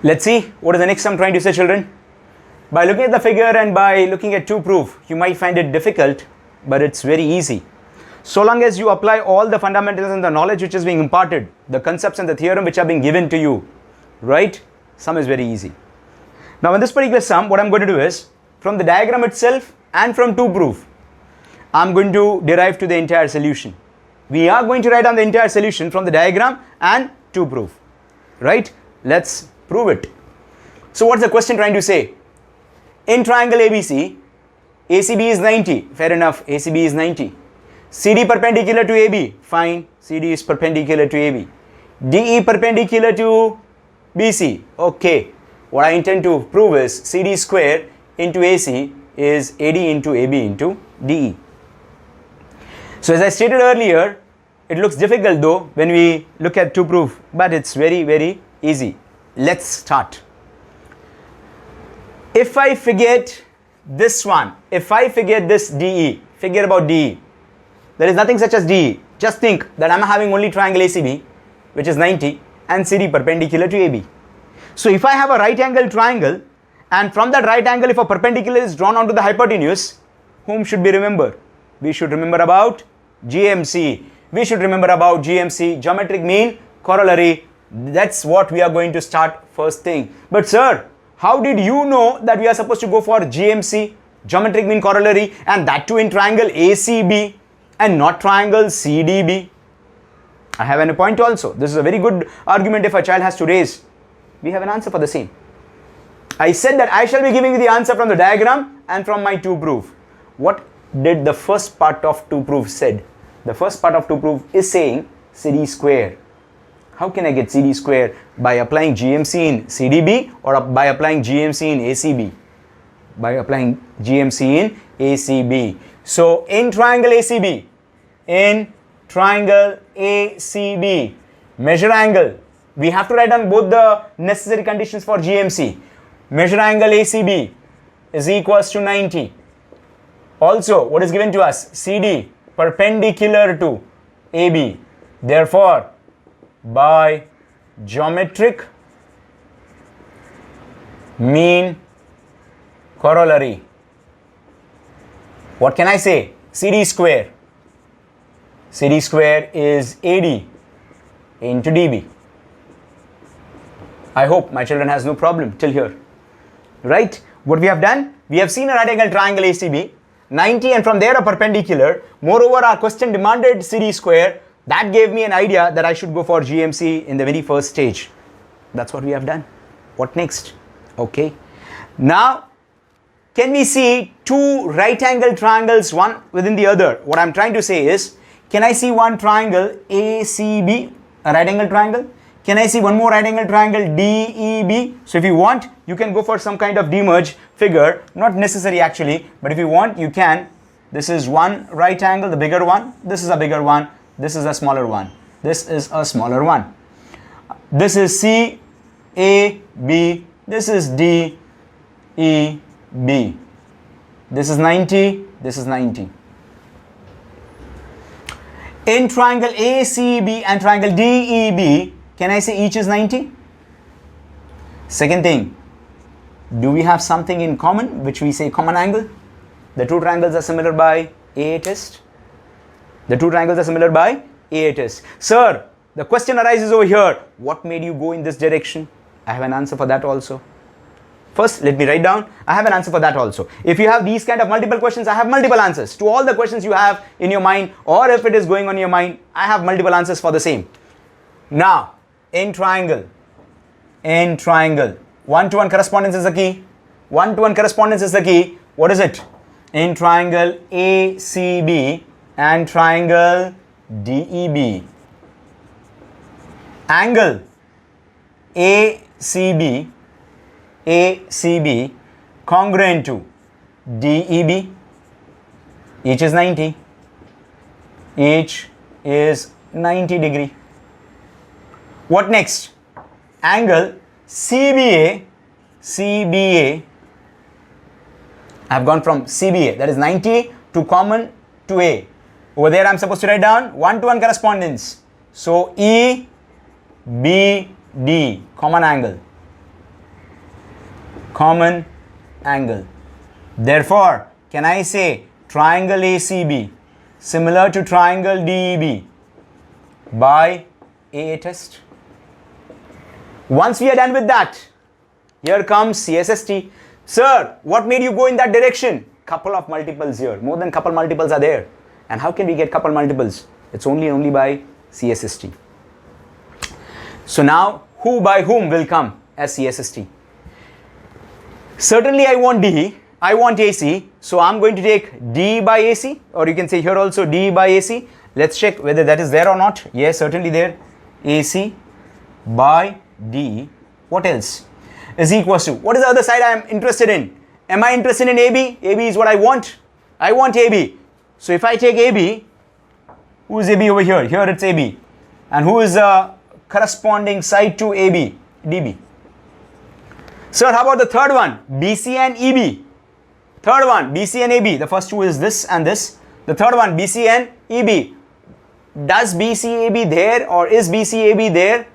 Let's see what is the next I'm trying to say, children. By looking at the figure and by looking at 2 proof, you might find it difficult, but it's very easy. So long as you apply all the fundamentals and the knowledge which is being imparted, the concepts and the theorem which are being given to you, right? Sum is very easy. Now in this particular sum, what I'm going to do is, from the diagram itself and from 2 proof, I'm going to derive to the entire solution. We are going to write down the entire solution from the diagram and 2 proof, right? Let's prove it. So what's the question trying to say? In triangle ABC, ACB is 90. Fair enough, ACB is 90. CD perpendicular to AB. Fine, CD is perpendicular to AB. DE perpendicular to BC. Okay, what I intend to prove is CD square into AC is AD into AB into DE. So as I stated earlier, it looks difficult though when we look at 2 proof, but it's very, very easy. Let's start. If I forget this one, if I forget this DE, forget about DE. There is nothing such as DE. Just think that I'm having only triangle ACB, which is 90, and CD perpendicular to AB. So if I have a right angle triangle, and from that right angle, if a perpendicular is drawn onto the hypotenuse, whom should we remember? We should remember about GMC. We should remember about GMC, geometric mean corollary. That's what we are going to start first thing. But sir, how did you know that we are supposed to go for GMC, geometric mean corollary, and that too in triangle ACB and not triangle CDB? I have a point also. This is a very good argument if a child has to raise. We have an answer for the same. I said that I shall be giving you the answer from the diagram and from my 2 proof. What did the first part of 2 proof said? The first part of 2 proof is saying CD square. How can I get CD square? By applying GMC in CDB or by applying GMC in ACB? By applying GMC in ACB. So in triangle ACB, measure angle. We have to write down both the necessary conditions for GMC. Measure angle ACB is equals to 90. Also, what is given to us? CD perpendicular to AB. Therefore, by geometric mean corollary, what can I say? CD square. CD square is AD into DB. I hope my children has no problem till here. Right? What we have done? We have seen a right angle triangle ACB, 90, and from there a perpendicular. Moreover, our question demanded CD square. That gave me an idea that I should go for GMC in the very first stage. That's what we have done. What next? Okay. Now, can we see 2 right angle triangles, one within the other? What I'm trying to say is, can I see one triangle ACB, a right angle triangle? Can I see one more right angle triangle DEB? So if you want, you can go for some kind of demerge figure. Not necessary actually, but if you want, you can. This is one right angle, the bigger one. This is a bigger one. This is a smaller one. This is a smaller one. This is C, A, B. This is D, E, B. This is 90. This is 90. In triangle ACB and triangle DEB, can I say each is 90? Second thing, do we have something in common which we say common angle? The 2 triangles are similar by AA test. The 2 triangles are similar by AA test. Sir, the question arises over here. What made you go in this direction? I have an answer for that also. First, let me write down. I have an answer for that also. If you have these kind of multiple questions, I have multiple answers to all the questions you have in your mind, or if it is going on your mind, I have multiple answers for the same. Now, in triangle, 1-to-1 correspondence is the key. 1-to-1 correspondence is the key. What is it? In triangle ACB and triangle DEB, angle ACB congruent to DEB, each is 90. Each is 90 degree. What next? Angle CBA, I have gone from CBA, that is 90 to common to A. Over there I am supposed to write down 1-to-1 correspondence. So EBD, common angle. common angle. Therefore, can I say triangle ACB similar to triangle DEB by AA test? Once we are done with that, here comes CSST. Sir, what made you go in that direction? Couple of multiples here. More than couple multiples are there. And how can we get couple multiples? It's only by CSST. So now, who by whom will come as CSST? Certainly I want DE, I want AC. So I'm going to take DE by AC, or you can say here also DE by AC. Let's check whether that is there or not. Yes, certainly there. AC by DE. What else? Is equals to, what is the other side I am interested in? Am I interested in AB? AB is what I want. I want AB. So if I take AB, who is AB over here? Here it's AB. And who is the corresponding side to AB? DB. Sir, how about the third one? BC and EB. Third one, BC and AB. The first two is this and this. The third one, BC and EB. Does BC AB there, or is BC AB there?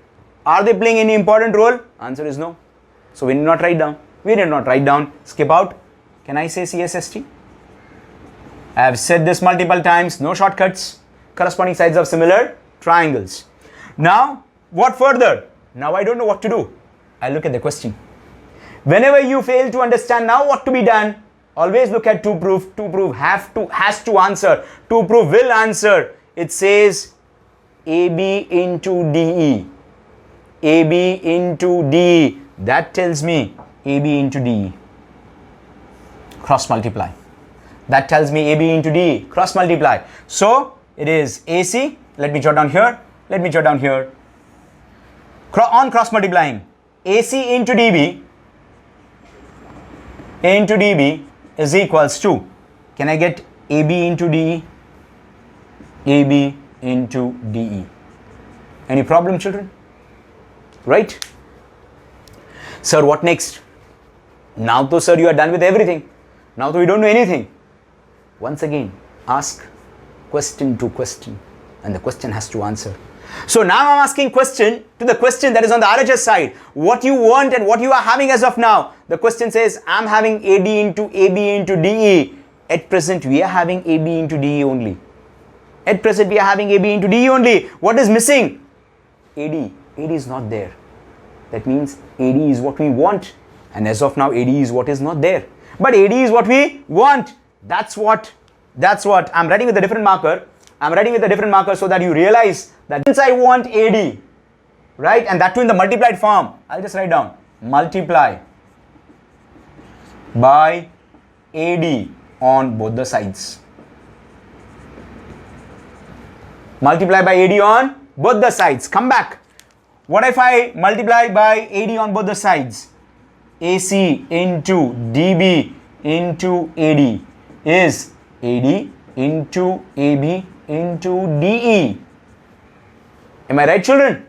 Are they playing any important role? Answer is no. So we did not write down. We did not write down. Skip out. Can I say CSST? I have said this multiple times. No shortcuts. Corresponding sides of similar triangles. Now, what further? Now I don't know what to do. I look at the question. Whenever you fail to understand now what to be done, always look at to prove. To prove has to answer. To prove will answer. It says AB into DE. AB into DE. That tells me AB into DE. Cross multiply. That tells me AB into DE. Cross multiply. So it is AC. Let me jot down here. Let me jot down here. On cross multiplying, AC into DB is equals to, can I get AB into DE? AB into DE. Any problem, children? Right? Sir, what next? Now though, sir, you are done with everything. Now though, we don't know anything. Once again, ask question to question, and the question has to answer. So now I'm asking question to the question that is on the RHS side. What you want and what you are having as of now. The question says, I'm having AD into AB into DE. At present, we are having AB into DE only. At present, we are having AB into DE only. What is missing? AD. AD is not there. That means AD is what we want. And as of now, AD is what is not there. But AD is what we want. That's what. I'm writing with a different marker. I'm writing with a different marker so that you realize that since I want AD, right, and that too in the multiplied form, I'll just write down multiply by AD on both the sides. Multiply by AD on both the sides. Come back. What if I multiply by AD on both the sides? AC into DB into AD is AD into AB into DE. Am I right, children?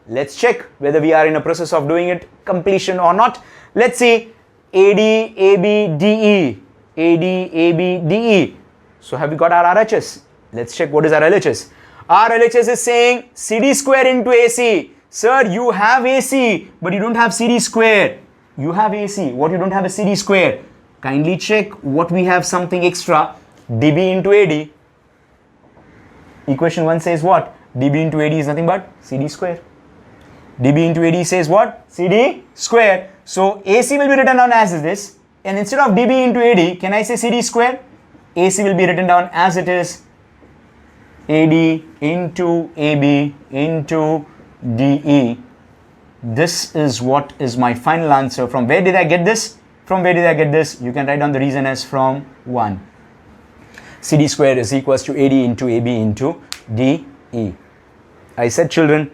Let's check whether we are in a process of doing it completion or not. Let's see. AD, AB, DE. AD, AB, DE. So have we got our RHS? Let's check what is our LHS. Our LHS is saying CD square into AC. Sir, you have AC, but you don't have CD square. You have AC. What you don't have is CD square. Kindly check what we have something extra. DB into AD. Equation 1 says what? DB into AD is nothing but CD square. DB into AD says what? CD square. So AC will be written down as this. And instead of DB into AD, can I say CD square? AC will be written down as it is AD into AB into DE. This is what is my final answer. From where did I get this? From where did I get this? You can write down the reason as from 1. CD square is equals to AD into AB into DE. I said, children,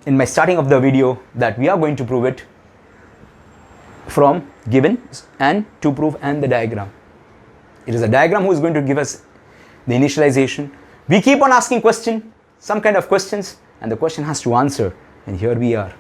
in my starting of the video that we are going to prove it from given and to prove and the diagram. It is a diagram who is going to give us the initialization. We keep on asking question, some kind of questions, and the question has to answer. And here we are.